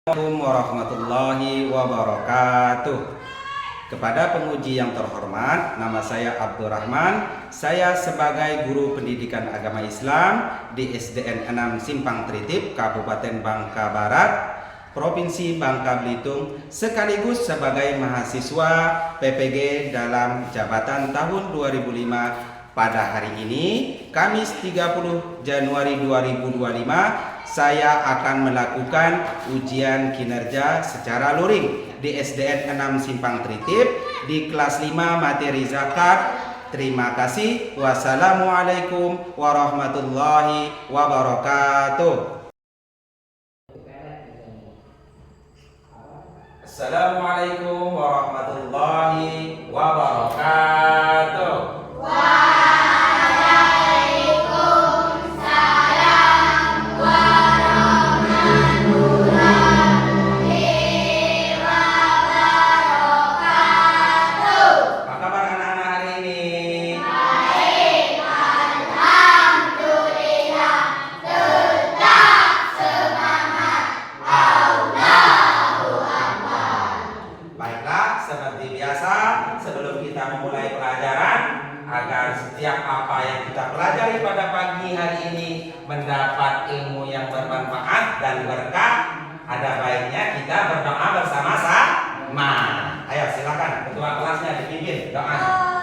Assalamualaikum warahmatullahi wabarakatuh. Kepada penguji yang terhormat, nama saya Abdurrahman. Saya sebagai guru pendidikan agama Islam di SDN 6 Simpang Tritip, Kabupaten Bangka Barat, Provinsi Bangka Belitung, sekaligus sebagai mahasiswa PPG dalam jabatan tahun 2005. Pada hari ini, Kamis 30 Januari 2025, saya akan melakukan ujian kinerja secara luring di SDN 6 Simpang Tritip di kelas 5 materi zakat. Terima kasih. Wassalamualaikum warahmatullahi wabarakatuh. Assalamualaikum warahmatullahi wabarakatuh. Seperti biasa, sebelum kita memulai pelajaran, agar setiap apa yang kita pelajari pada pagi hari ini mendapat ilmu yang bermanfaat dan berkah, ada baiknya kita berdoa bersama-sama. Ayo silakan ketua kelasnya dipimpin doanya.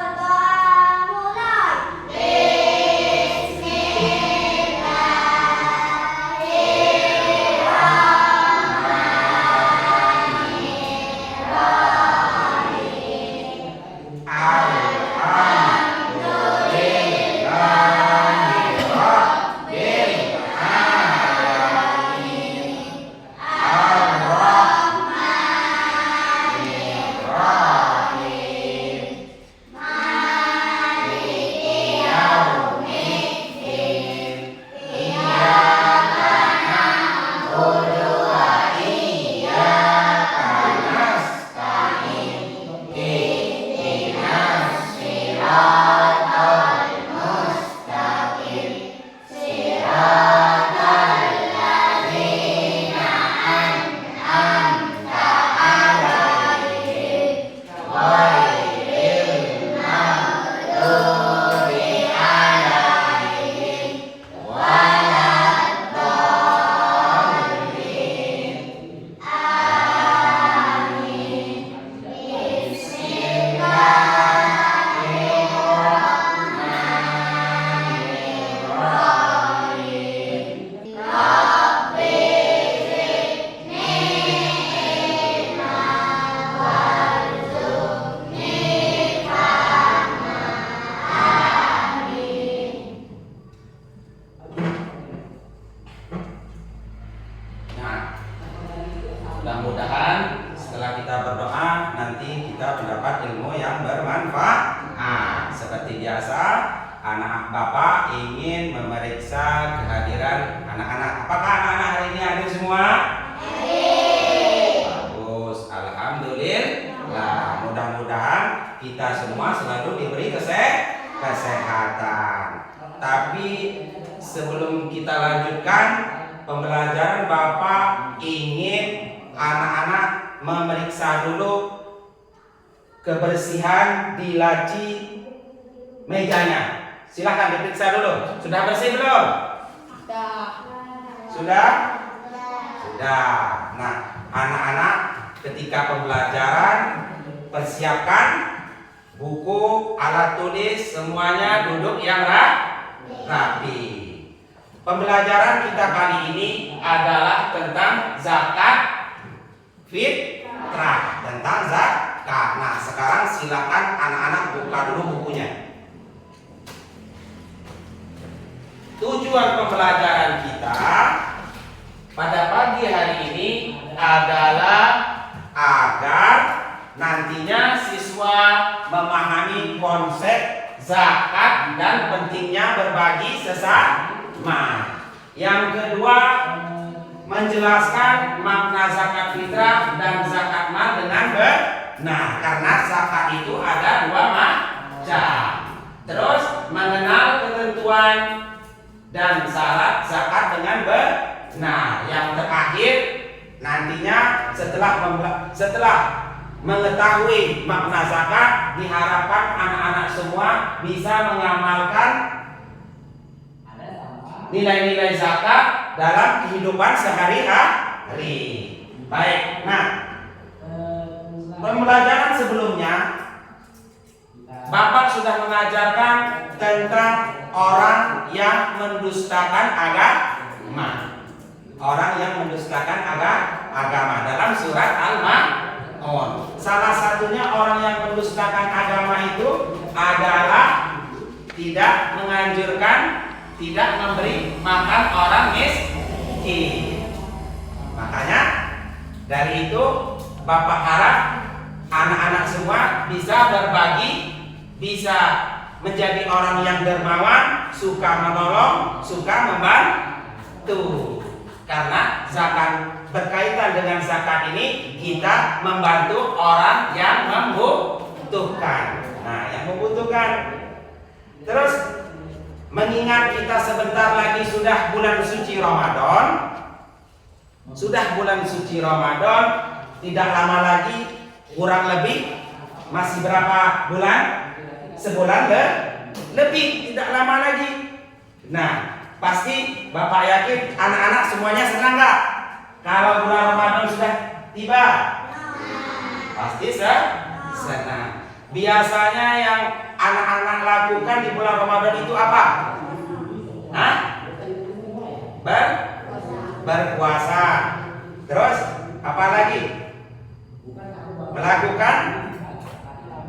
Mudah-mudahan setelah kita berdoa nanti kita mendapat ilmu yang bermanfaat. Seperti biasa, anak bapak ingin memeriksa kehadiran anak-anak. Apakah anak-anak hari ini hadir semua? Bagus, alhamdulillah. Mudah-mudahan kita semua selalu diberi kesehatan. Tapi sebelum kita lanjutkan pembelajaran, bapak ingin anak-anak memeriksa dulu kebersihan di laci mejanya. Silahkan diperiksa dulu. Sudah bersih belum? Sudah? Sudah. Nah, anak-anak ketika pembelajaran persiapkan buku, alat tulis, semuanya duduk yang rapi. Pembelajaran kita kali ini adalah tentang zakat fitrah, tentang zakat. Nah, sekarang silakan anak-anak buka dulu bukunya. Tujuan pembelajaran kita pada pagi hari ini adalah agar nantinya siswa memahami konsep zakat dan pentingnya berbagi sesama. Yang kedua, menjelaskan makna zakat fitrah dan zakat mal dengan benar, karena zakat itu ada dua macam. Terus mengenal ketentuan dan syarat zakat dengan benar. Yang terakhir Nantinya setelah mengetahui makna zakat, diharapkan anak-anak semua bisa mengamalkan nilai-nilai zakat dalam kehidupan sehari-hari. Baik, nah pembelajaran sebelumnya Bapak sudah mengajarkan tentang orang yang mendustakan agama. Orang yang mendustakan agama dalam surat Al-Ma'un. Salah satunya orang yang mendustakan agama itu adalah tidak menganjurkan, tidak memberi makan orang miskin. Makanya dari itu Bapak harap anak-anak semua bisa berbagi, bisa menjadi orang yang dermawan, suka menolong, suka membantu. Karena zakat, berkaitan dengan zakat ini, kita membantu orang yang membutuhkan. Nah, yang membutuhkan. Terus mengingat kita sebentar lagi sudah bulan suci Ramadan. Sudah bulan suci Ramadan, tidak lama lagi, kurang lebih masih berapa bulan? Sebulan lebih, tidak lama lagi. Nah, pasti Bapak yakin anak-anak semuanya senang nggak kalau bulan Ramadan sudah tiba? Pasti senang. Biasanya yang anak-anak lakukan di bulan Ramadan itu apa? Hah? Berpuasa. Terus apa lagi? Melakukan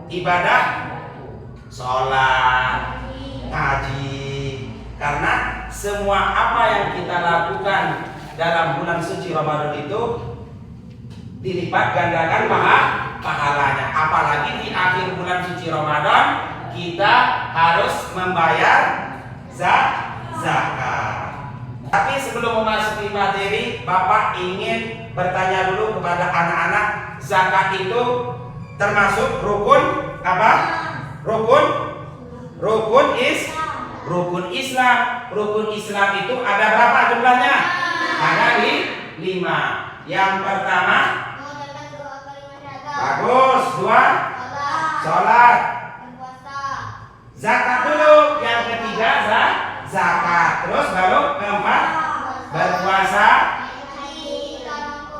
ibadah, sholat, ngaji. Karena semua apa yang kita lakukan dalam bulan suci Ramadan itu dilipat gandakan pahalanya. Apalagi di akhir bulan suci Ramadan kita harus membayar zakat. Tapi sebelum memasuki materi, Bapak ingin bertanya dulu kepada anak-anak, zakat itu termasuk rukun apa? Rukun Islam. Rukun Islam itu ada berapa jumlahnya? Ada 5. Yang pertama, bagus. 2, sholat. Zakat dulu. Yang ketiga, zakat. Terus baru keempat, berpuasa,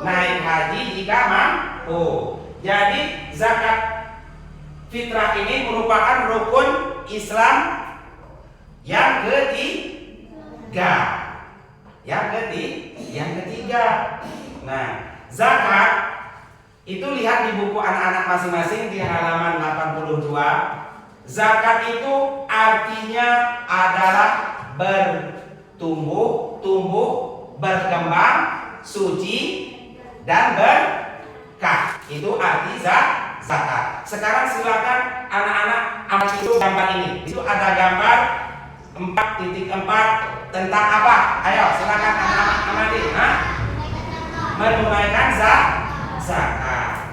naik haji jika mampu. Jadi zakat fitrah ini merupakan rukun Islam yang ketiga. Yang ketiga. Nah, zakat itu lihat di buku anak-anak masing-masing di halaman 82. Zakat itu artinya adalah bertumbuh, berkembang, suci dan berkah. Itu arti zakat. Sekarang silakan anak-anak amati itu gambar ini. Itu ada gambar 4.4 tentang apa? Ayo silakan anak-anak amati. Menunaikan zakat.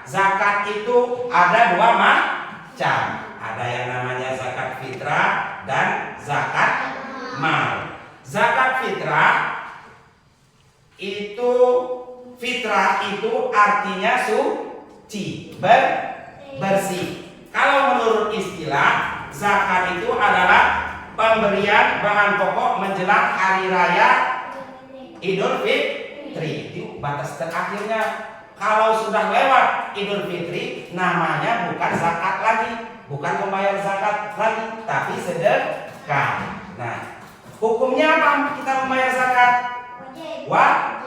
Zakat itu ada 2 macam. Ada yang namanya zakat fitrah dan zakat mal. Zakat fitrah itu artinya suci, bersih. Kalau menurut istilah, zakat itu adalah pemberian bahan pokok menjelang hari raya Idul Fitri. Itu batas terakhirnya. Kalau sudah lewat Idul Fitri, namanya bukan zakat lagi, bukan membayar zakat lagi, tapi sedekah. Nah, hukumnya apa kita membayar zakat?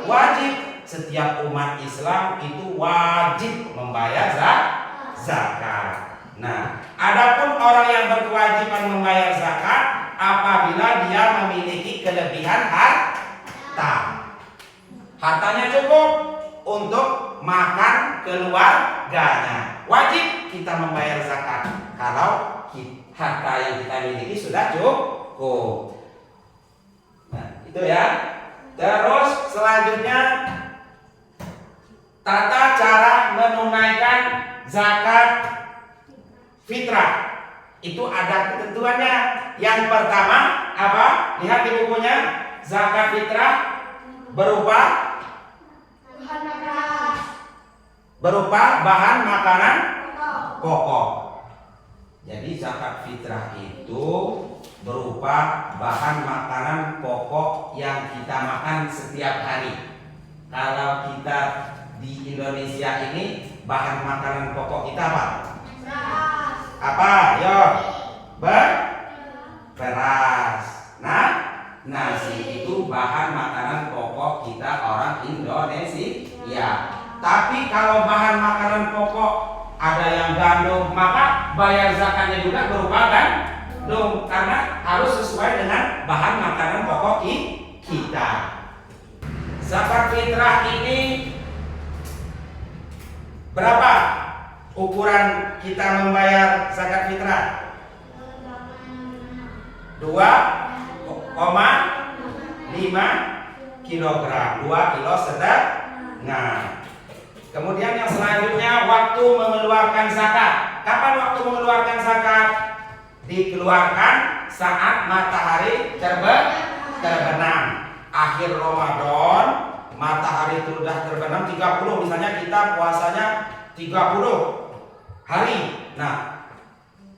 Wajib. Setiap umat Islam itu wajib membayar zakat. Nah, adapun orang yang berkewajiban membayar zakat apabila dia memiliki kelebihan harta. Hartanya cukup untuk makan keluarganya. Wajib kita membayar zakat kalau harta yang kita miliki sudah cukup. Nah, itu ya. Terus selanjutnya, tata cara menunaikan zakat fitrah itu ada ketentuannya. Yang pertama apa? Lihat di bukunya. Zakat fitrah berupa berupa bahan makanan pokok. Jadi zakat fitrah itu berupa bahan makanan pokok yang kita makan setiap hari. Kalau kita di Indonesia ini bahan makanan pokok kita apa? Apa? Yo, beras. Nah, nasi itu bahan makanan pokok kita orang Indonesia. Tapi kalau bahan makanan pokok ada yang gandum, maka bayar zakatnya juga berupa gandum karena harus sesuai dengan bahan makanan pokok kita. Zakat fitrah ini berapa ukuran kita membayar zakat fitrah? 2,5 kilogram, 2 kilo setengah. Kemudian yang selanjutnya waktu mengeluarkan zakat. Kapan waktu mengeluarkan zakat? Dikeluarkan saat matahari terbenam. Akhir Ramadan, matahari itu sudah terbenam 30, misalnya kita puasanya 30 hari. Nah,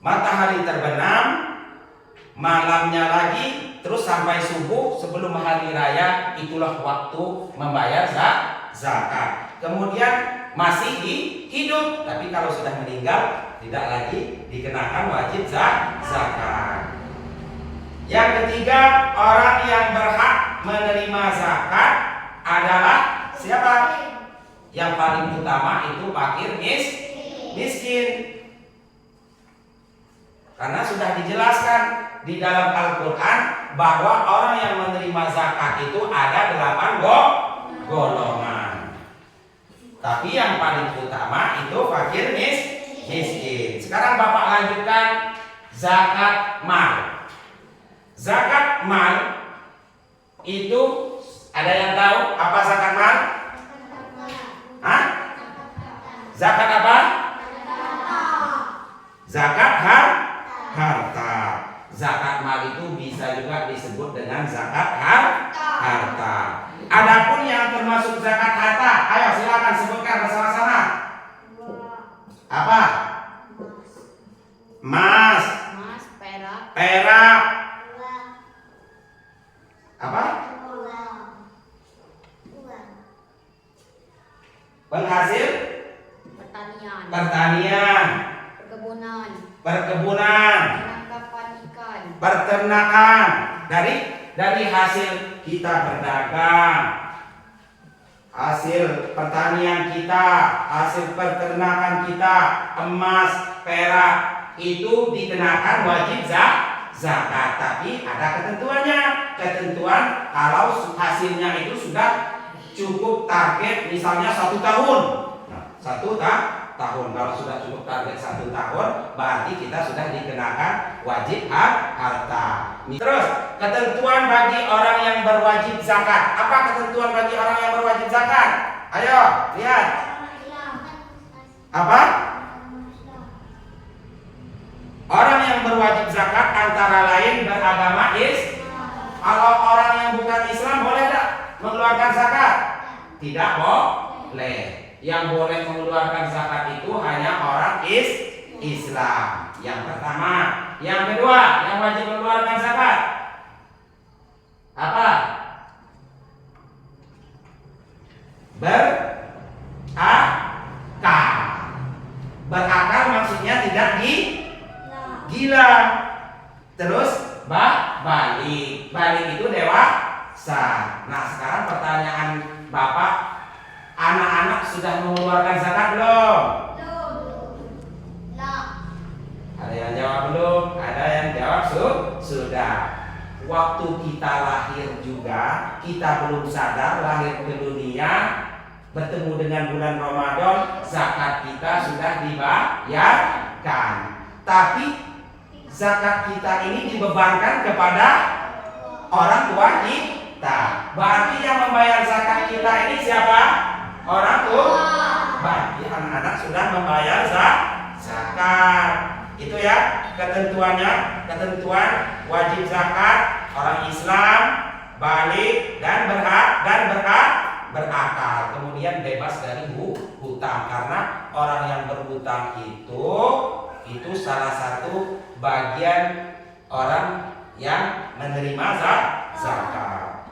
matahari terbenam, malamnya lagi, terus sampai subuh sebelum hari raya, itulah waktu membayar zakat. Kemudian masih hidup, tapi kalau sudah meninggal tidak lagi dikenakan wajib zakat. Yang ketiga, orang yang berhak menerima zakat adalah siapa? Yang paling utama itu fakir miskin. Karena sudah dijelaskan di dalam Al-Quran bahwa orang yang menerima zakat itu ada 8 golongan. Tapi yang paling utama itu fakir miskin. Sekarang Bapak lanjutkan zakat mal. Zakat mal itu ada yang tahu apa zakat mal? Hah? Zakat apa? Zakat harta. Zakat mal itu bisa juga disebut dengan zakat harta. Adapun yang termasuk zakat harta, ayo silakan sebutkan bersama-sama. Apa? Emas, perak. Apa? Penghasil pertanian, perkebunan, peternakan. Dari hasil kita berdagang, hasil pertanian kita, hasil peternakan kita, emas, perak, itu dikenakan wajib zakat. Tapi ada ketentuannya. Ketentuan kalau hasilnya itu sudah cukup target, misalnya 1 tahun. Nah, 1 tahun. Kalau sudah cukup target 1 tahun, berarti kita sudah dikenakan wajib harta. Terus ketentuan bagi orang yang berwajib zakat. Apa ketentuan bagi orang yang berwajib zakat? Ayo lihat. Apa? Orang yang berwajib zakat antara lain beragama Kalau orang yang bukan Islam boleh tak mengeluarkan zakat? Tidak boleh. Yang boleh mengeluarkan zakat itu hanya orang Islam. Yang pertama. Yang kedua, yang wajib mengeluarkan zakat apa? Berakal. Berakal maksudnya tidak gila. Terus balik. Balik itu dewasa. Nah, sekarang pertanyaan Bapak, anak-anak sudah mengeluarkan zakat belum? Ada yang jawab belum? Ada yang jawab sudah. Waktu kita lahir juga, kita belum sadar lahir ke dunia, bertemu dengan bulan Ramadan, zakat kita sudah dibayarkan. Tapi zakat kita ini dibebankan kepada orang tua kita. Berarti yang membayar zakat kita ini siapa? Orang tua. Berarti anak-anak sudah membayar zakat. Itu ya ketentuannya. Ketentuan wajib zakat orang Islam, balik dan berakal, kemudian bebas dari hutang. Karena orang yang berhutang itu salah satu bagian orang yang menerima zakat.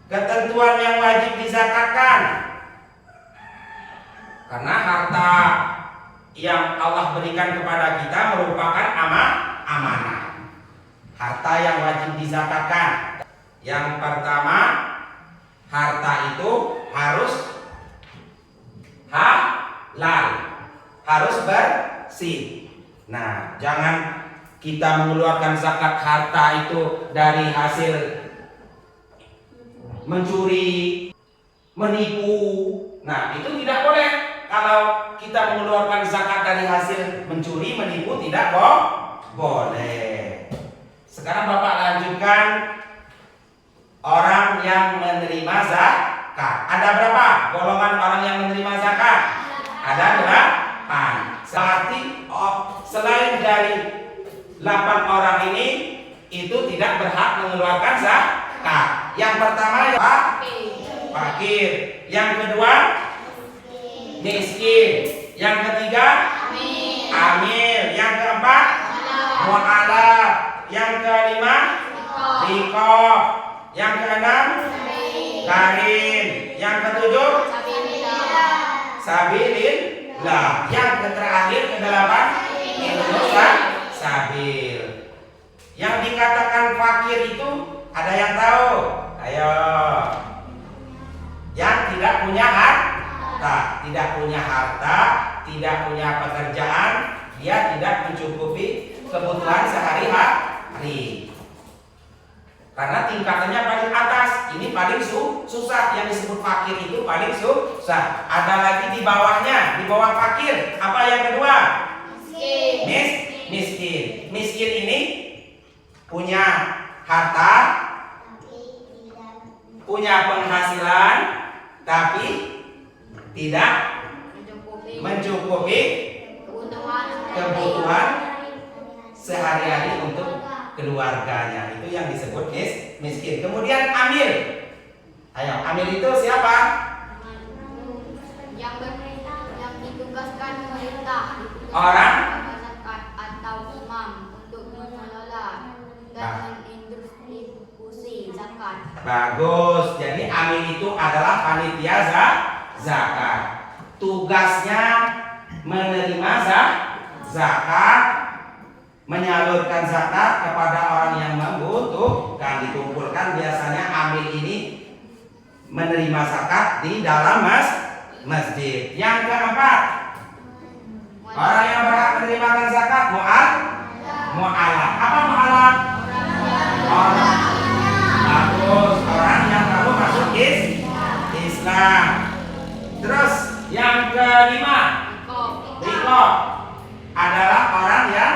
Ketentuan yang wajib dizakatkan, karena harta yang Allah berikan kepada kita merupakan amanah. Harta yang wajib dizakatkan, yang pertama, harta itu harus halal, harus bersih. Nah, jangan kita mengeluarkan zakat harta itu dari hasil mencuri, menipu. Nah, itu tidak boleh. Kalau kita mengeluarkan zakat dari hasil mencuri, menipu, tidak boleh. Sekarang Bapak lanjutkan orang yang menerima zakat. Ada berapa golongan orang yang menerima zakat? Ada 8. Berarti selain dari 8 orang ini itu tidak berhak mengeluarkan zakat. Yang pertama ya fakir, yang kedua miskin, yang ketiga amil, yang keempat mu'alaf, yang kelima riqab, yang keenam karim, yang ketujuh sabilillah, yang terakhir kedelapan Indonesia sabil. Yang dikatakan fakir itu ada yang tahu? Ayo. Yang tidak punya harta, tidak punya pekerjaan, dia tidak mencukupi kebutuhan sehari-hari. Karena tingkatannya paling atas, ini paling susah. Yang disebut fakir itu paling susah. Ada lagi di bawahnya, di bawah fakir. Apa yang kedua? Miskin. Miskin ini punya harta, punya penghasilan, tapi tidak mencukupi kebutuhan sehari-hari untuk keluarganya. Itu yang disebut miskin. Kemudian amil. Ayo, amil itu siapa? Yang ditugaskan pemerintah, Orang atau imam untuk mengelola dan mendistribusi zakat. Bagus. Jadi amil itu adalah panitia zakat. Tugasnya menerima zakat, menyalurkan zakat kepada orang yang membutuhkan. Dikumpulkan, biasanya amil ini menerima zakat di dalam masjid. Yang keempat, orang yang berhak menerima zakat mu'alaf. Apa mu'alaf? Orang bagus, orang yang baru masuk Islam. Terus yang kelima, riqab adalah orang yang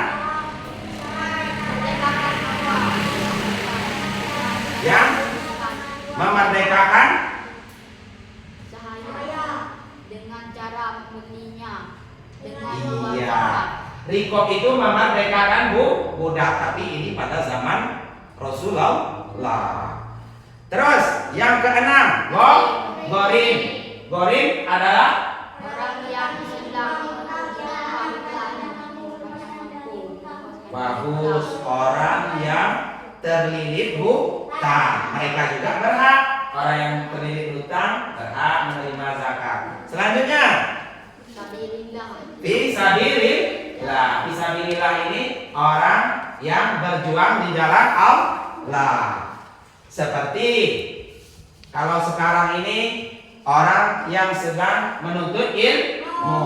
memerdekakan sahaya dengan cara membelinya dengan iya. Riqab itu memerdekakan budak, tapi ini pada zaman Rasulullah. Terus yang keenam, gharim. Gharim adalah orang yang sedang mengerjakan bagus, orang yang terlilit hutang. Mereka juga berhak. Orang yang terlilit hutang berhak menerima zakat. Selanjutnya, fisabilillah. Fisabilillah ini orang yang berjuang di jalan Allah. Seperti kalau sekarang ini orang yang sedang menuntut ilmu,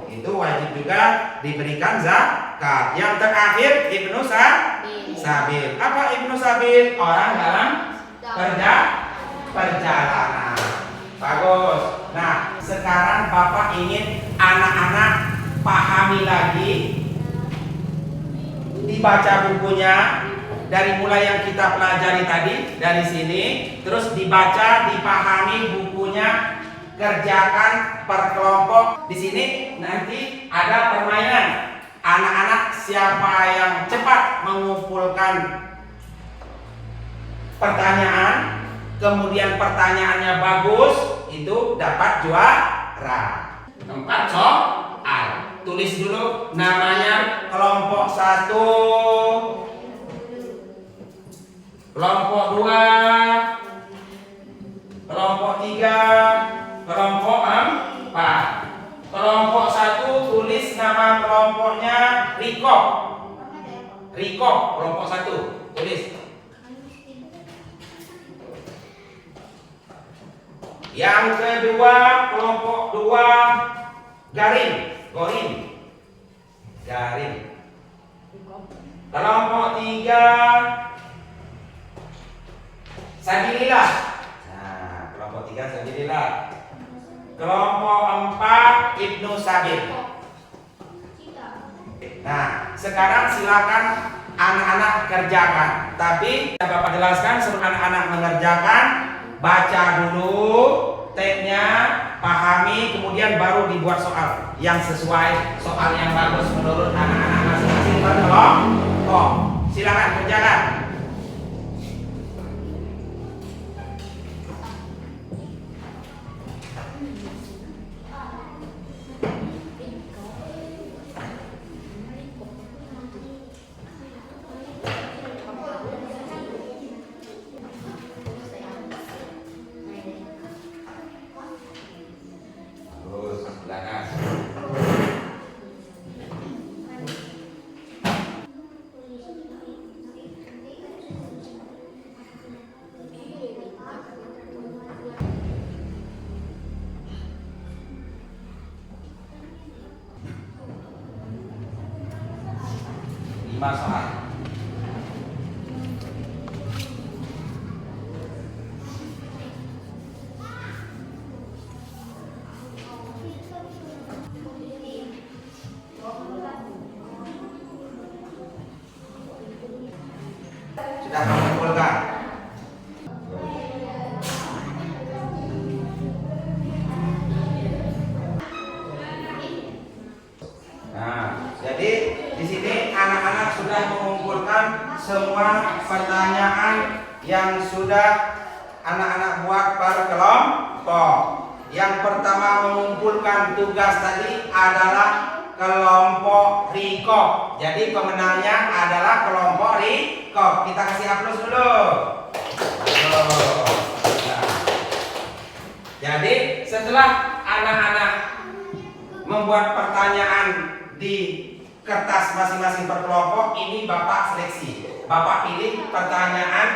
itu wajib juga diberikan zakat. Yang terakhir Ibnu Sabil. Apa Ibnu Sabil? Orang dalam perjalanan. Bagus. Nah, sekarang Bapak ingin anak-anak pahami lagi, dibaca bukunya dari mulai yang kita pelajari tadi dari sini, terus dibaca, dipahami bukunya, kerjakan per kelompok. Di sini nanti ada permainan. Anak-anak siapa yang cepat mengumpulkan pertanyaan, kemudian pertanyaannya bagus, itu dapat juara. 4 soal. Tulis dulu namanya kelompok 1, kelompok 2, kelompok 3, kelompok 4. Kelompok 1 tulis nama kelompoknya Riko. Riko, kelompok 1 tulis. Yang kedua kelompok 2 Garin, Gorin, Garin. Kelompok 3 Sabilillah. Nah, kelompok 3 Sabilillah. Kelompok 4 Ibnu Sabil. Nah, sekarang silakan anak-anak kerjakan. Tapi Bapak jelaskan sebelum anak-anak mengerjakan, baca dulu teksnya, pahami, kemudian baru dibuat soal yang sesuai, soal yang bagus menurut anak-anak masing-masing berkelompok. Silakan kerjakan. Soal. Sudah mengumpulkan. Nah, jadi di sini anak-anak sudah mengumpulkan semua pertanyaan yang sudah anak-anak buat per kelompok. Yang pertama mengumpulkan tugas tadi adalah kelompok Riko. Jadi pemenangnya adalah kelompok Riko. Kita kasih aplaus dulu. Jadi setelah anak-anak membuat pertanyaan di kertas masing-masing per kelompok, ini Bapak seleksi. Bapak pilih pertanyaan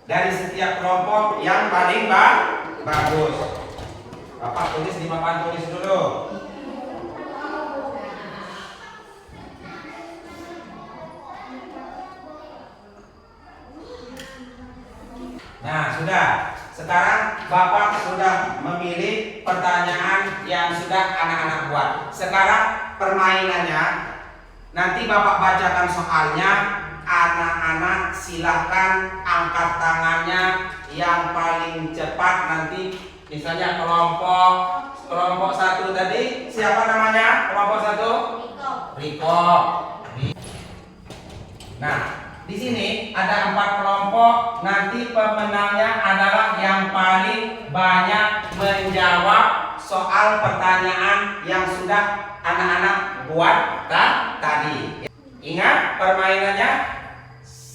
dari setiap kelompok yang paling bagus. Bapak tulis di papan tulis dulu. Nah, sudah. Sekarang Bapak sudah memilih pertanyaan yang sudah anak-anak buat. Sekarang permainannya, nanti Bapak bacakan soalnya. Anak-anak silahkan angkat tangannya yang paling cepat. Nanti misalnya kelompok 1 tadi siapa namanya? Kelompok 1? Riko. Nah, di sini ada 4 kelompok. Nanti pemenangnya adalah yang paling banyak menjawab soal pertanyaan yang sudah anak-anak buat tadi. Ingat permainannya,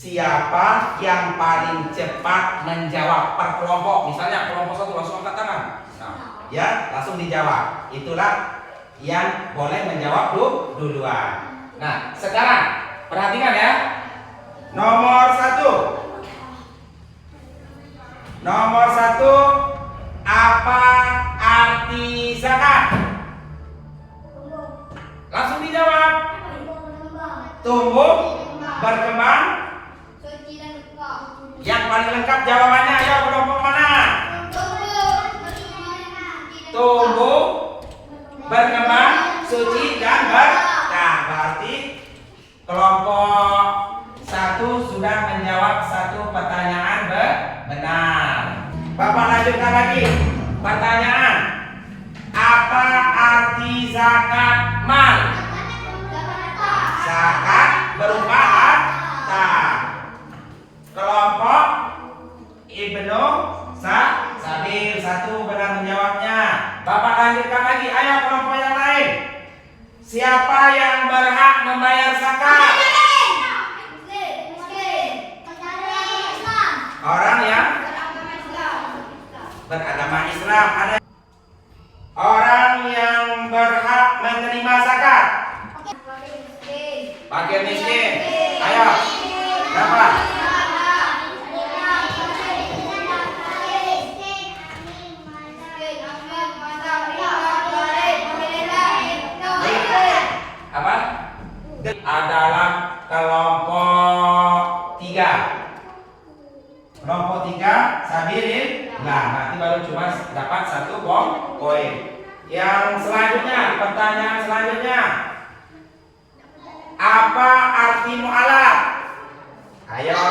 siapa yang paling cepat menjawab per kelompok. Misalnya kelompok 1 langsung angkat tangan. Nah, ya langsung dijawab. Itulah yang boleh menjawab duluan. Nah, sekarang perhatikan ya. Nomor 1. Nomor 1, apa arti zakat? Langsung dijawab. Tumbuh, berkembang. Yang paling lengkap jawabannya, ayo kelompok mana? Tumbuh, berkembang, suci dan berkah. Berarti kelompok 1 sudah menjawab 1 pertanyaan benar. Bapak lanjutkan lagi. Pertanyaan, apa arti zakat mal? Zakat berupa harta. Kelompok Ibnu Sabil. Satu benar menjawabnya. Bapak lanjutkan lagi. Ayo kelompok yang lain. Siapa yang berhak membayar zakat? Orang yang beragama Islam. Ada orang yang berhak menerima zakat. Fakir miskin. Ayo. Berapa? Apa? Adalah kelompok 3. Kelompok 3 sabirin. Nah, nanti baru cuma dapat 1 poin. Yang selanjutnya, pertanyaan selanjutnya. Apa arti mu'alaf? Ayo.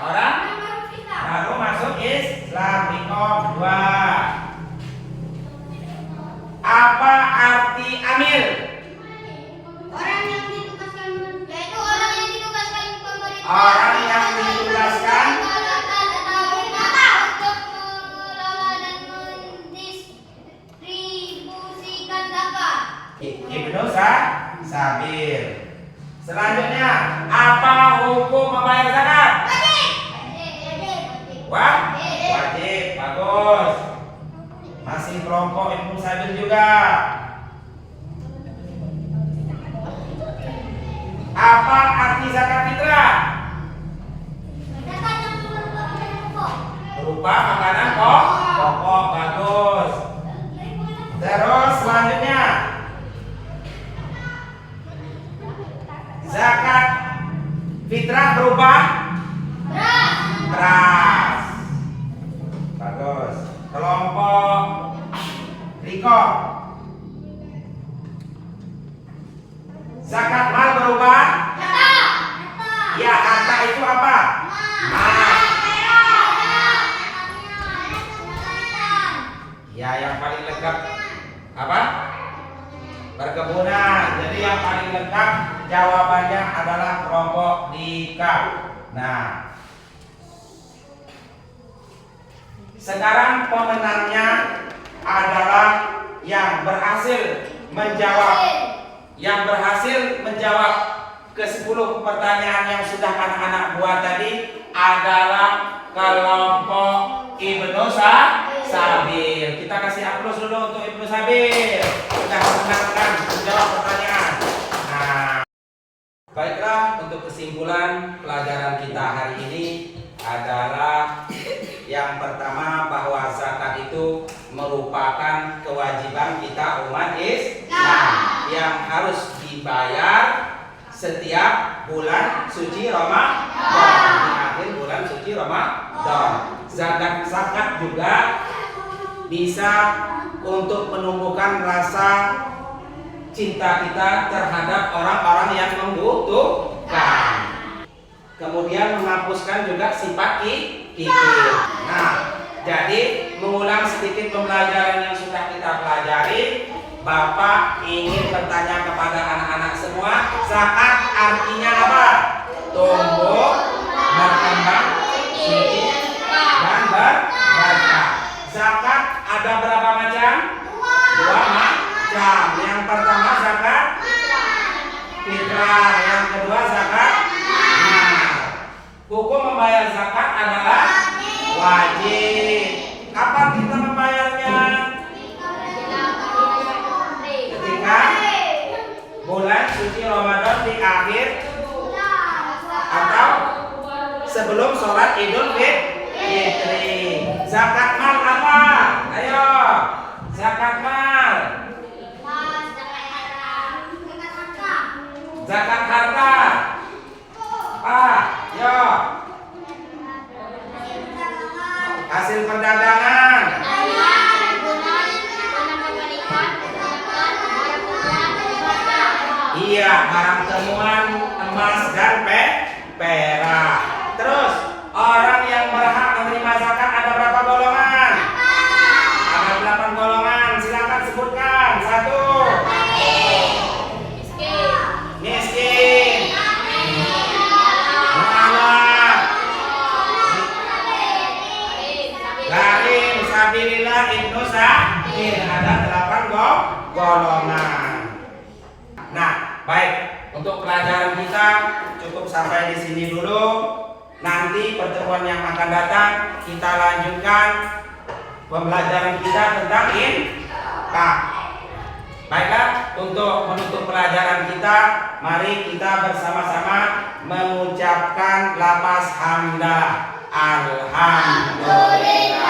Orang baru masuk Islam. Iqom 2. Apa arti amil? Orang yang ditugaskan, yaitu orang yang ditugaskan pemerintah. Orang yang ditugaskan untuk mengelola dan mendistribusikan zakat. Ibnu Sabil. Selanjutnya, apa hukum membayar zakat? Wajib. Bagus. Masih kelompok Ibnu Sabil juga. Apa arti zakat fitrah? Berupa makanan pokok. Bagus. Terus selanjutnya, zakat fitrah berupa beras. Bagus. Kelompok Riko, zakat mal berupa ya, harta itu apa? Ya, yang paling lengkap apa? Perkebunan. Jadi yang paling lengkap jawabannya adalah kelompok Rika. Nah, sekarang pemenangnya adalah yang berhasil menjawab ke 10 pertanyaan yang sudah anak-anak buat tadi adalah kelompok Ibnu Sabil. Kita kasih aplaus dulu untuk Ibnu Sabil sudah menang menjawab pertanyaan. Nah, baiklah, untuk kesimpulan pelajaran kita hari ini adalah yang pertama, bahwa zakat itu merupakan kewajiban kita umat Islam yang harus dibayar setiap bulan suci Ramadan, di akhir bulan suci Ramadan. Zakat juga bisa untuk menumbuhkan rasa cinta kita terhadap orang-orang yang membutuhkan. Kemudian menghapuskan juga sifat kikir. Nah, jadi mengulang sedikit pembelajaran yang sudah kita pelajari. Bapak ingin bertanya kepada anak-anak semua, zakat artinya apa? Tumbuh, berkembang, suci, dan berkah. Zakat ada berapa macam? 2 macam. Yang pertama zakat fitrah, yang kedua zakat. Hukum membayar zakat adalah wajib. Kapan kita membayarnya? Ketika bulan suci Ramadan di akhir atau sebelum sholat Idul Fitri. Zakat mal apa? Ayo, zakat mal. Zakat harta. Yo. Hasil perdagangan. Iya, barang temuan emas dan perak. Terus, orang yang berhak menerima zakat ada berapa golongan? Ada 8 golongan. Silakan sebutkan. 1. Miskin. Sabilillah ibnu sabil, ada 8 golongan. Nah, baik, untuk pelajaran kita cukup sampai di sini dulu. Nanti pertemuan yang akan datang kita lanjutkan pembelajaran kita tentang infak. Baiklah, untuk menutup pelajaran kita, mari kita bersama-sama mengucapkan lafaz hamdalah. Alhamdulillah.